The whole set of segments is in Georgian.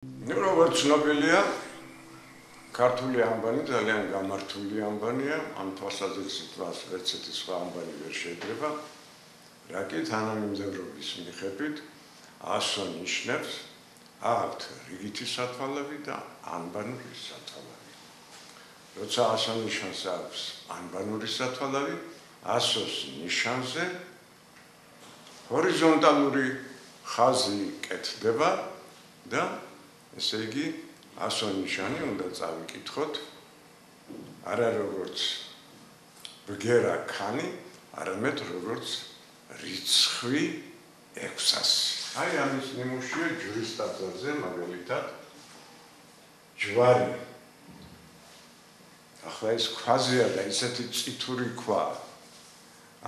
როგორც ცნობილია, ქართული ამბანი ძალიან გამართული ამბანია, ამ თვალსაზრისით ვერცერთი სხვა ამბანი ვერ შეიძლება, რაკი თანამიმდევრობის მიხედვით ასო ნიშნებს აქვთ რიგითი სათვალები და ანბანური სათვალები. როცა ასო ნიშანს აქვს ანბანური სათვალები, ასოს ნიშანზე ჰორიზონტალური ხაზი კეთდება და ესე იგი ასო ნიშანი უნდა წავიკითხოთ არა როგორც ბგერა ქანი, არამედ როგორც რიცხვი 600. აი ამის ნიმუშია ჯვრის ტაძარზე მაგალითად ჯვარი. ახლა ეს ქვაზეა და ისეთი წითური ქვა.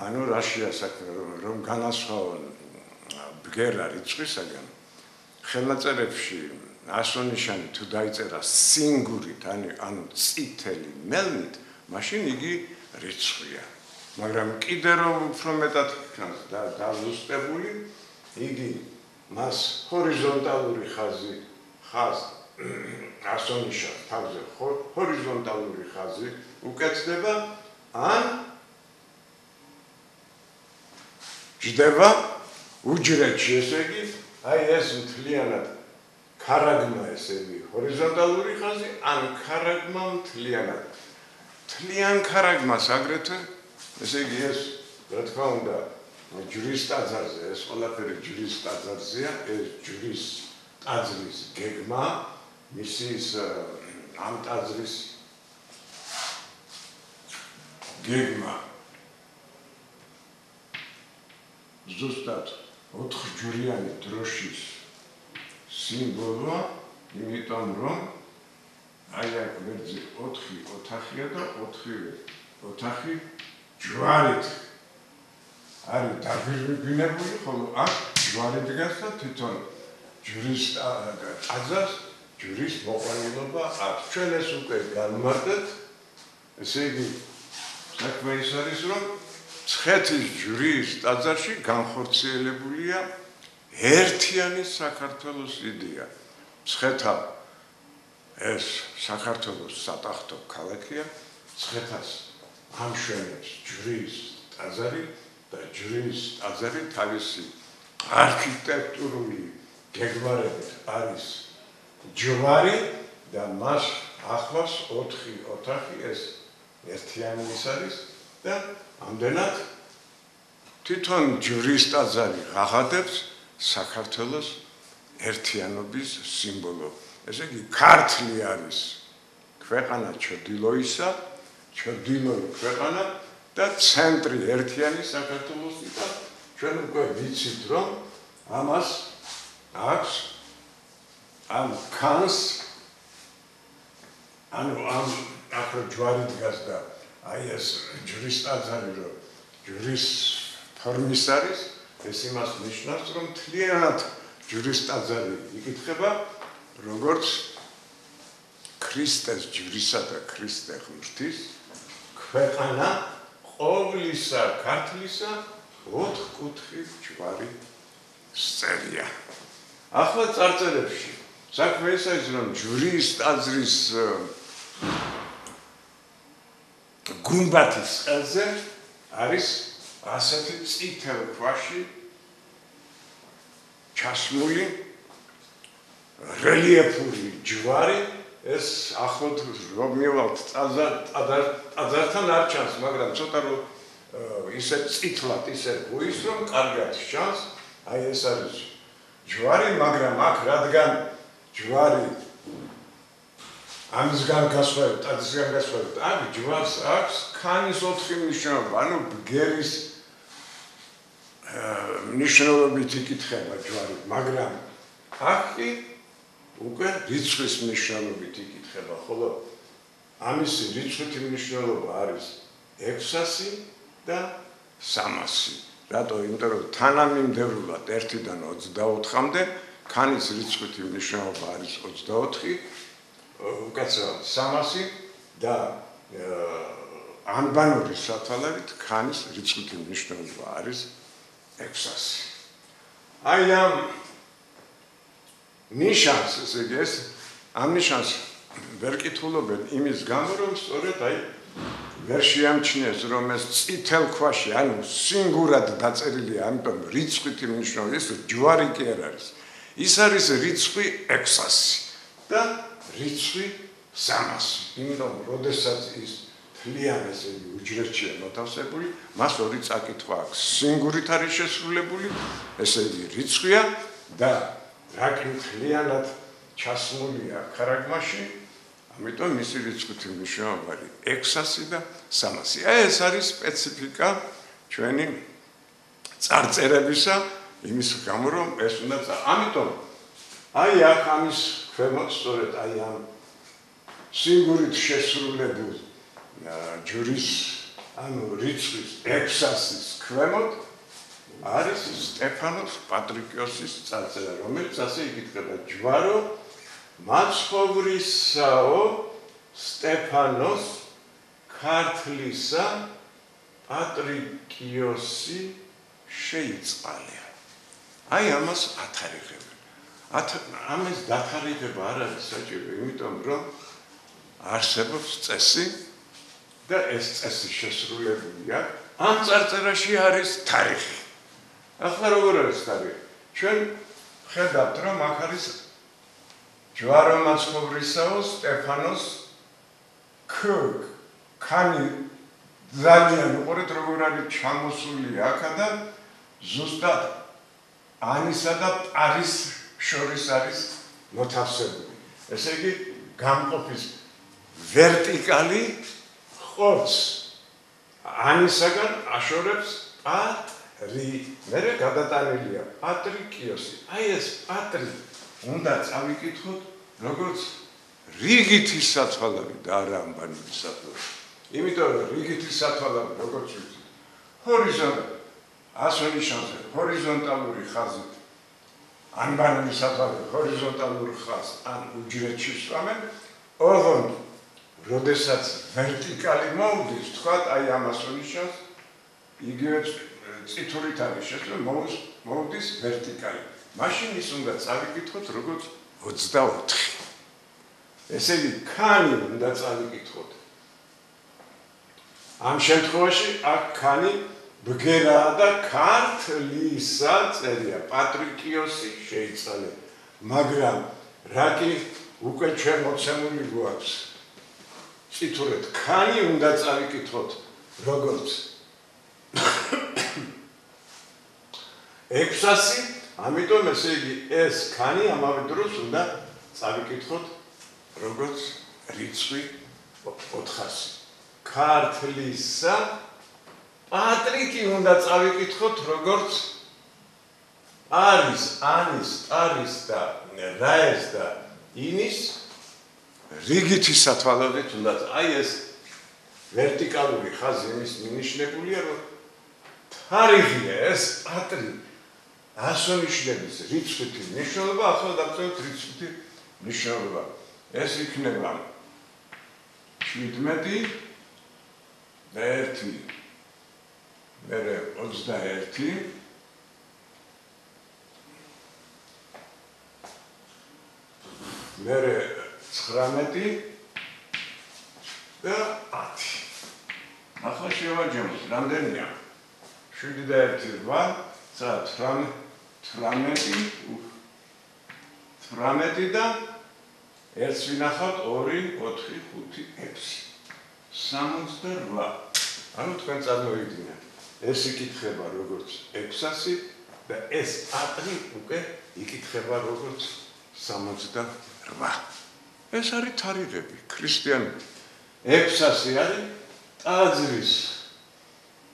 ანუ რაშია საქმე, რომ განასხვაონ ბგერა რიცხვისაგან, ხელნაწერებში ასო ნიშანი თუ დაიწერა სინგურით, ანუ წითელი მელნით, მაშინ იგი რიცხვია. მაგრამ კიდე რომ უფრო მეტად იქნას დაზუსტებული, იგი მას ჰორიზონტალური ხაზი ასო ნიშანს თავზე ჰორიზონტალური ხაზი უკეთდება, ან ჯდება უჯრედში, ესე იგი, აი ეს მთლიანად ქარაგმა, ესე იგი, ჰორიზონტალური ხაზი, ან ქარაგმა მთლიანად. მთლიან ქარაგმას აგრეთვე, ესე იგი, ეს, რა თქმა უნდა, ჯვრის ტაძარზე, ეს ყველაფერი ჯვრის ტაძარზეა, ეს ჯვრის ტაძრის გეგმა, მისის ამ ტაძრის გეგმა ზუსტად 4 ჯვრიანი დროშის სიმბოლოა, იმიტომ რომ აი აქ ვერძი 4 ოთახია და 4 ოთახი ჯვარით არის დაგვირგვინებული, ხოლო აქ ჯვარი დგას და თვითონ ჯვრის ტაძარს ჯვრის მოყვანილობა აქვს. ჩვენ ეს უკვე განმარტეთ, ესე იგი, საქმე ის არის, რომ მცხეთის ჯვრის ტაძარში განხორციელებულია ერთიანი საქართველოს იდეა. მცხეთა ეს საქართველოს სატახტო ქალაქია, მცხეთას ამშვენებს ჯვრის ტაძარი და ჯვრის ტაძარი თავისი არქიტექტურული გეგმარებით არის ჯვარი და მას ახლავს 4 ოთახი, ეს ერთიანი ის არის და ამდენად თვითონ ჯვრის ტაძარი ღაღადებს საქართველოს ერთიანობის სიმბოლო. ესე იგი, ქართლი არის ქვეყანა ჩრდილოისა, ჩრდილოი ქვეყანა და ცენტრი ერთიანი საქართველოსი და ჩვენ უკვე ვიცით, რომ ამას აქვს ამ ქანს, ანუ ამ ახლა ჯვარი დგას და აი ეს ჯვრის ტაძარი, რომ ჯვრის ფორმის არის, ეს იმას ნიშნავს, რომ მთლიანად ჯვრის ტაძარი იკითხება, როგორც ქრისტეს ჯვრისა და ქრისტე ღმრთის ქვეყანა ყოვლისა ქართლისა 4 კუთხით ჯვარი სწერია. ახლა წარწერებში საქმე ის არის, რომ ჯვრის ტაძრის გუმბათის ყელზე არის ასეთი წითელ ქვაში ჩასმული რელიეფური ჯვარი. ეს ახლოდ რომ მივალთ ტაძართან არ ჩანს, მაგრამ ცოტა რომ ისე წითლად ისე გუის, რომ კარგად ჩანს. აი ეს არის ჯვარი, მაგრამ აქ რადგან ჯვარი ამისგან გასხვავებით, ტაძრისგან გასხვავებით, აქ ჯვარს აქვს ქანის 4 მნიშვნელობა, ანუ ბგერის მნიშვნელობით იკითხება ჯვარი, მაგრამ აქ კი უკვე რიცხვის მნიშვნელობით იკითხება, ხოლო ამისი რიცხვითი მნიშვნელობა არის 600 და 300. რატო? იმიტომ რომ თანამიმდევრულად 1-დან 24-მდე ქანის რიცხვითი მნიშვნელობა არის 24, უკაცრავად 300 და ანბანური სათვალებით ქანის რიცხვითი მნიშვნელობა არის 600. აი ამ ნიშანს, ესე იგი ეს ამ ნიშანს ვერ კითხულობენ იმის გამო, რომ სწორედ აი ვერ შეამჩნიეს, რომ ეს წითელ ქვაში, ანუ სინგურად დაწერილია, ამიტომ რიცხვით იმნიშნავს, ეს ჯვარი კი არ არის. ის არის რიცხვი 600 და რიცხვი 300. იმიტომ, როდესაც ის თლიან ესე იგი უჯრედშია მოთავსებული, მას ორი წაკითხვა აქვს. სინგურით არის შესრულებული, ესე იგი რიცხვია და რაკი თლიანად ჩასმულია ქარაგმაში, ამიტომ მისი რიცხვით მნიშვნელობა არის 600 და 300. აი ეს არის სპეციფიკა ჩვენი წარწერებისა, იმის გამო რომ ეს უნდა ამიტომ აი აქ ამის ქვემოთ სწორედ აი ამ სინგურით შესრულებულ ჯვრის ანუ რიცხვის 600-ის ქვემოთ არის სტეფანოს პატრიკიოსის წარწერა, რომელიც ასე იკითხება: ჯვარო მაცხოვრისაო სტეფანოს ქართლისა პატრიკიოსი შეიწყალია. აი ამას ათარიღებენ. ამას დათარიღება არ არის საჭირო, იმიტომ რომ არსებობს წესი და ეს წესი შესრულებულია. ამ წარწერაში არის თარიღი. ახლა როგორ არის თარიღი? ჩვენ ხედავთ, რომ აქ არის ჯვარო მაცხოვრისაო სტეფანოს ქანი ძალიან უყურეთ როგორ არის ჩამოსული აქედან ზუსტად ანისა და პარის შორის არის მოთავსებული. ესე იგი გამყოფის ვერტიკალი ხორცს ანისაგან აშორებს პატრი. მერე გადატანილია პატრიკიოსი. აი ეს პატრი უნდა წავიკითხოთ როგორც რიგითი სათვალავი და არა ამბანური სათვალავი. იმიტომ რომ რიგითი სათვალავი როგორც ვიცით, ჰორიზონტალურად ასონიშანზე ჰორიზონტალური ხაზით ანბანური სათვალავი ჰორიზონტალურ ხაზს ან უჯრედში სვამენ, ოღონდ როდესაც ვერტიკალი მოვდის, თქვათ აი ამ ასონიშანს იგივე წითურით არის შესრულებული, მოვდის ვერტიკალი. მაშინ ის უნდა წავიკითხოთ როგორც 24. ესე იგი ქანი უნდა წავიკითხოთ. ამ შემთხვევაში აქ ქანი ბგერაა და ქართლისა წერია პატრიკიოსი შეიწყალე. მაგრამ რაკი უკვე ჩვენ მოცემული გვაქვს. წითურად ქანი უნდა წავიკითხოთ როგორც 600, ამიტომ ესე იგი ეს ქანი ამავე დროს უნდა წავიკითხოთ როგორც რიცხვი 400. ქართლისა პატრიკი უნდა წავიკითხოთ როგორც არის ანის, პარის და რაეს და ინის რიგითი სათვალავით უნდა. აი ეს ვერტიკალური ხაზი იმის მინიშნებულია, რომ თარიღია ეს პატრი ასონიშნების რიცხვითი მნიშვნელობა, ახლა დავწეროთ რიცხვითი მნიშვნელობა. ეს იქნება 17 და 1 მერე 21 მერე 19 და 10. ახლა შევაჯამოთ რამდენია? 7 და 1 8 18 და ერთს ვინახავთ 2 4 5 6 68. ანუ თქვენ წარმოვიდგინეთ, ეს იკითხება როგორც 600 და ეს პატრი უკვე იკითხება როგორც 68. ეს არის თარიღები ქრისტიანული. 600 არის ტაძრის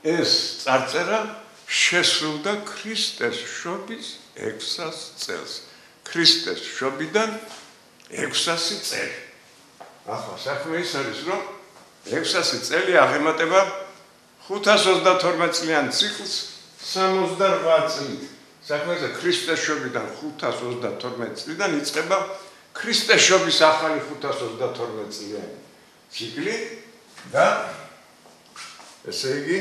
ეს წარწერა შესრულდა ქრისტეს შობის 600 წელს. ქრისტეს შობიდან 600 წელი. ახლა საქმე ის არის, რომ 600 წელი აღემატება 522 წლიან ციკლს 68 წლით. საქმეზე ქრისტეს შობიდან 522 წლიდან იწყება ქრისტეს შობის ახალი 522 წლიანი ციკლი და ესე იგი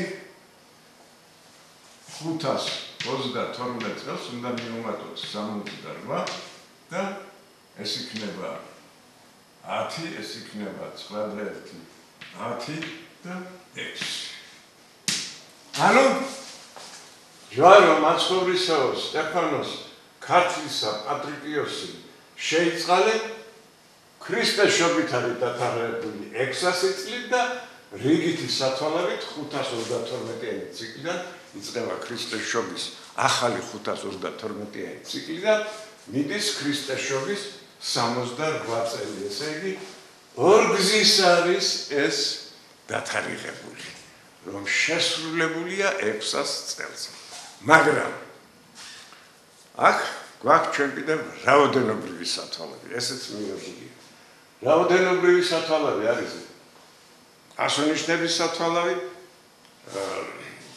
522 წელს უნდა მივუმატოთ 68 და ეს იქნება 10, ეს იქნება 9 და 1, 10 და 6. ანუ ჯვარო მაცხოვრისაო სტეფანოს ქართლისა პატრიკიოსი შეიწყალე ქრისტეს შობით არის დათარიღებული 600 წლით და რიგითი სათვალავით 552-იანი ციკლიდან იწყება ქრისტეს შობის ახალი 552-იანი ციკლიდან მიდის ქრისტეს შობის 68 წელი, ესე იგი ორგზის არის ეს დათარიღებული, რომ შესრულებულია 600 წელს. მაგრამ აქ გვაქვს ჩვენ კიდევ რაოდენობრივი სათვალავი, ესეც მიორგია. რაოდენობრივი სათვალავი არის ასონიშნების სათვალავი,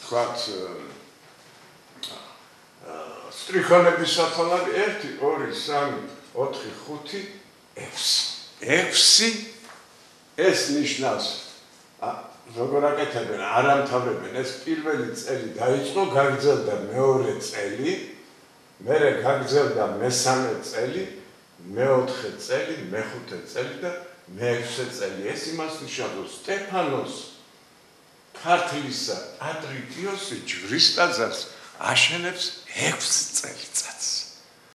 თქვათ სტრიქონების სათვალავი 1, 2, 3, 4, 5, 6. ეს ნიშნავს როგორ აკეთებენ, არ ამთავრებენ, ეს პირველი წელი დაიწყო, გაგრძელდა მეორე წელი, მერე გაგრძელდა მესამე წელი, მეოთხე წელი, მეხუთე წელი და მეექვსე წელი. ეს იმას ნიშნავს, სტეფანოს ქართლისა პატრიკიოსი ჯვრის ტაძარს აშენებს 6 წელიწადს.